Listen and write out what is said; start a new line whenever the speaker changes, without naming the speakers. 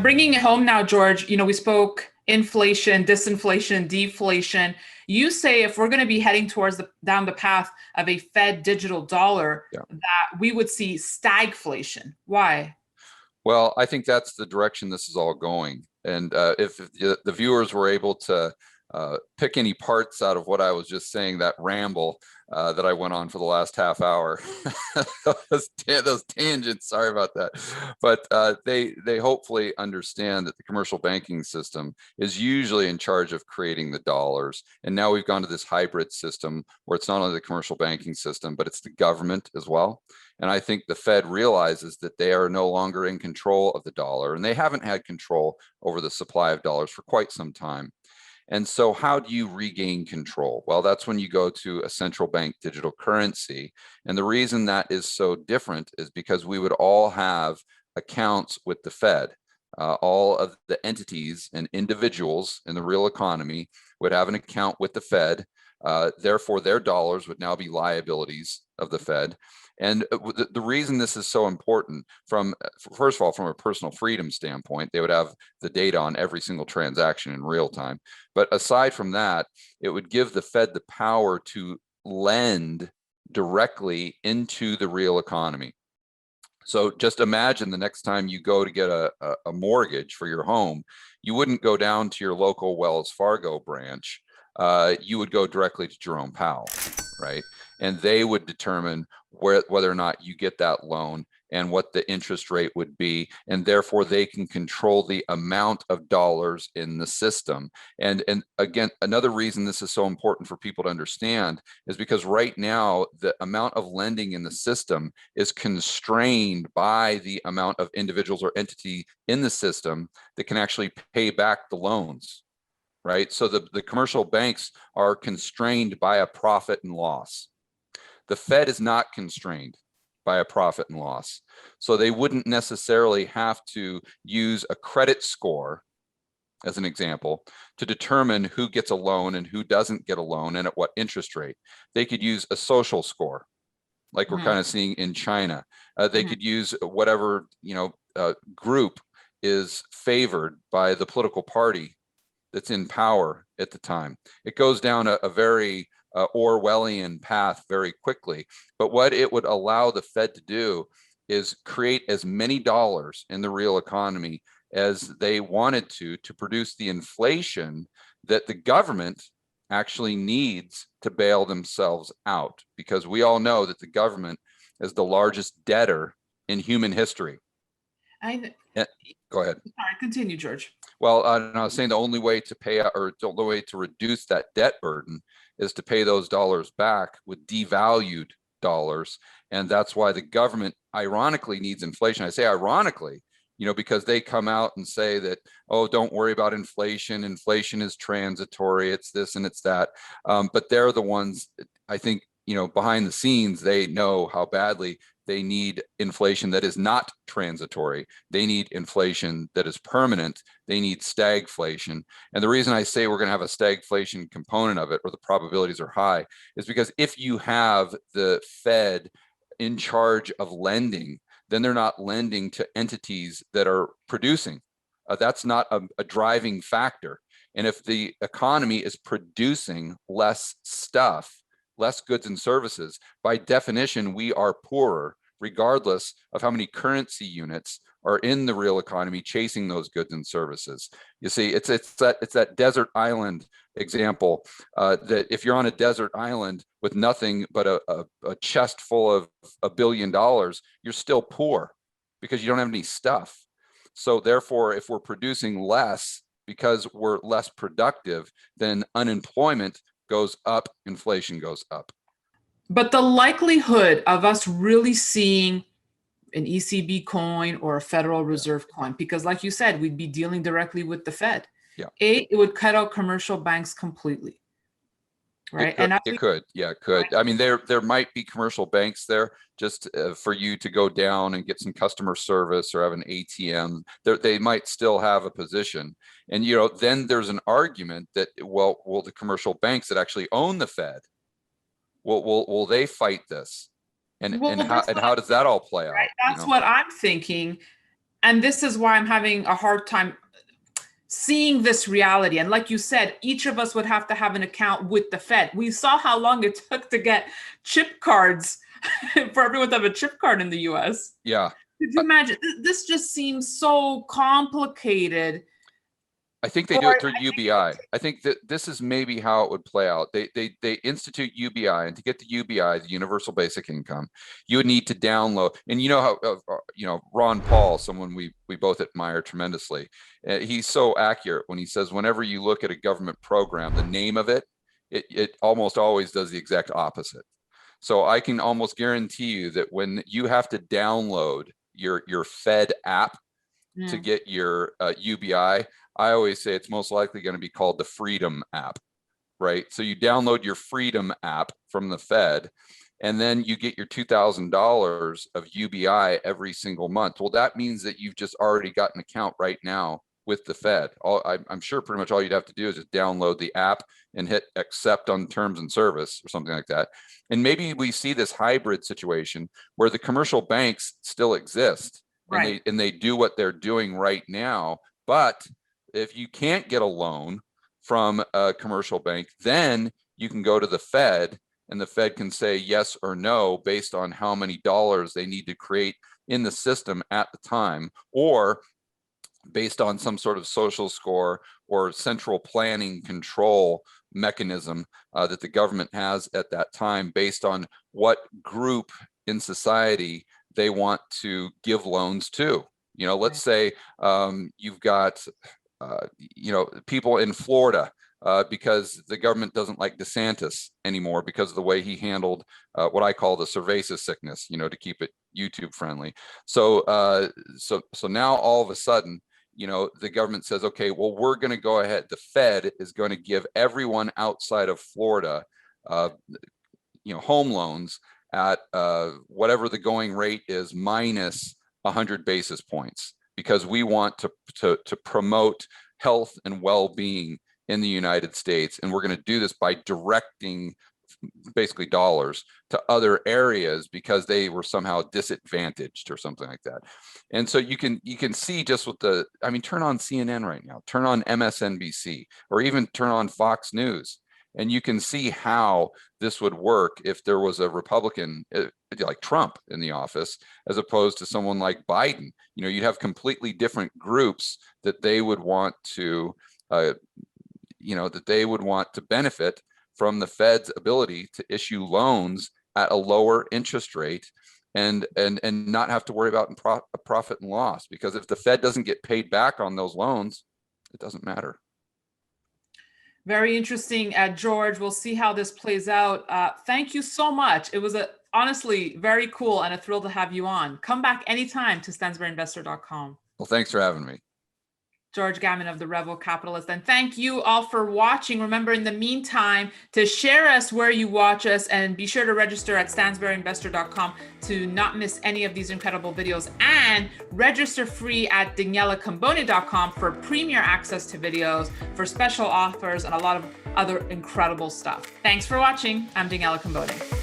Bringing it home now, George, we spoke inflation, disinflation, deflation. You say if we're going to be heading towards down the path of a Fed digital dollar,
Yeah.
that we would see stagflation. Why?
Well, I think that's the direction this is all going. And if the viewers were able to pick any parts out of what I was just saying, that ramble that I went on for the last half hour, those tangents, sorry about that. But they hopefully understand that the commercial banking system is usually in charge of creating the dollars. And now we've gone to this hybrid system where it's not only the commercial banking system, but it's the government as well. And I think the Fed realizes that they are no longer in control of the dollar, and they haven't had control over the supply of dollars for quite some time. And so how do you regain control? Well, that's when you go to a central bank digital currency. And the reason that is so different is because we would all have accounts with the Fed. All of the entities and individuals in the real economy would have an account with the Fed. Therefore, their dollars would now be liabilities of the Fed. And the reason this is so important first of all, from a personal freedom standpoint, they would have the data on every single transaction in real time. But aside from that, it would give the Fed the power to lend directly into the real economy. So just imagine the next time you go to get a mortgage for your home, you wouldn't go down to your local Wells Fargo branch. You would go directly to Jerome Powell, right? And they would determine whether or not you get that loan and what the interest rate would be. And therefore, they can control the amount of dollars in the system. And again, another reason this is so important for people to understand is because right now, the amount of lending in the system is constrained by the amount of individuals or entity in the system that can actually pay back the loans. Right? So the commercial banks are constrained by a profit and loss. The Fed is not constrained by a profit and loss. So they wouldn't necessarily have to use a credit score, as an example, to determine who gets a loan and who doesn't get a loan and at what interest rate. They could use a social score, like we're kind of seeing in China. They could use whatever group is favored by the political party that's in power at the time. It goes down a very Orwellian path very quickly. But what it would allow the Fed to do is create as many dollars in the real economy as they wanted to produce the inflation that the government actually needs to bail themselves out. Because we all know that the government is the largest debtor in human history. Go ahead.
All right, continue, George.
Well, I was saying the only way to pay or the only way to reduce that debt burden is to pay those dollars back with devalued dollars. And that's why the government ironically needs inflation. I say ironically, because they come out and say that, oh, don't worry about inflation. Inflation is transitory. It's this and it's that. But they're the ones, I think, behind the scenes, they know how badly they need inflation that is not transitory. They need inflation that is permanent. They need stagflation. And the reason I say we're going to have a stagflation component of it, or the probabilities are high, is because if you have the Fed in charge of lending, then they're not lending to entities that are producing. That's not a driving factor. And if the economy is producing less stuff, less goods and services, by definition, we are poorer, regardless of how many currency units are in the real economy chasing those goods and services. You see, it's that desert island example, that if you're on a desert island with nothing but a chest full of $1 billion, you're still poor because you don't have any stuff. So therefore, if we're producing less because we're less productive, then unemployment goes up, inflation goes up.
But the likelihood of us really seeing an ECB coin or a Federal Reserve coin, because like you said, we'd be dealing directly with the Fed.
Yeah.
It would cut out commercial banks completely. Right.
It could. Yeah, it could. I mean, there might be commercial banks there just for you to go down and get some customer service or have an ATM. They might still have a position. And, then there's an argument that, well, will the commercial banks that actually own the Fed, will they fight this? And how does that all play out?
That's what I'm thinking. And this is why I'm having a hard time seeing this reality. And like you said, each of us would have to have an account with the Fed. We saw how long it took to get chip cards for everyone to have a chip card in the US.
Yeah.
Could you imagine? This just seems so complicated.
I think they do it through UBI. I think that this is maybe how it would play out. They institute UBI, and to get the UBI, the Universal Basic Income, you would need to download. And you know how Ron Paul, someone we both admire tremendously, he's so accurate when he says whenever you look at a government program, the name of it almost always does the exact opposite. So I can almost guarantee you that when you have to download your Fed app to get your UBI, I always say it's most likely going to be called the Freedom app, right? So you download your Freedom app from the Fed, and then you get your $2,000 of UBI every single month. Well, that means that you've just already got an account right now with the Fed. I'm sure pretty much all you'd have to do is just download the app and hit accept on terms and service or something like that. And maybe we see this hybrid situation where the commercial banks still exist, right, and they do what they're doing right now, but if you can't get a loan from a commercial bank, then you can go to the Fed, and the Fed can say yes or no based on how many dollars they need to create in the system at the time, or based on some sort of social score or central planning control mechanism that the government has at that time based on what group in society they want to give loans to. Let's say you've got people in Florida because the government doesn't like DeSantis anymore because of the way he handled what I call the cerveza sickness, to keep it YouTube friendly. So now all of a sudden, the government says, okay, well, we're going to go ahead. The Fed is going to give everyone outside of Florida, home loans at whatever the going rate is minus 100 basis points, because we want to promote health and well-being in the United States. And we're going to do this by directing basically dollars to other areas because they were somehow disadvantaged or something like that. And so you can see just with turn on CNN right now, turn on MSNBC, or even turn on Fox News, and you can see how this would work if there was a Republican like Trump in the office, as opposed to someone like Biden. You'd have completely different groups that they would want to, benefit from the Fed's ability to issue loans at a lower interest rate and not have to worry about a profit and loss. Because if the Fed doesn't get paid back on those loans, it doesn't matter.
Very interesting, George. We'll see how this plays out. Thank you so much. It was honestly very cool and a thrill to have you on. Come back anytime to StansberryInvestor.com.
Well, thanks for having me.
George Gammon of The Rebel Capitalist. And thank you all for watching. Remember, in the meantime, to share us where you watch us, and be sure to register at StansberryInvestor.com to not miss any of these incredible videos, and register free at DanielaCamboni.com for premier access to videos, for special offers, and a lot of other incredible stuff. Thanks for watching. I'm Daniela Camboni.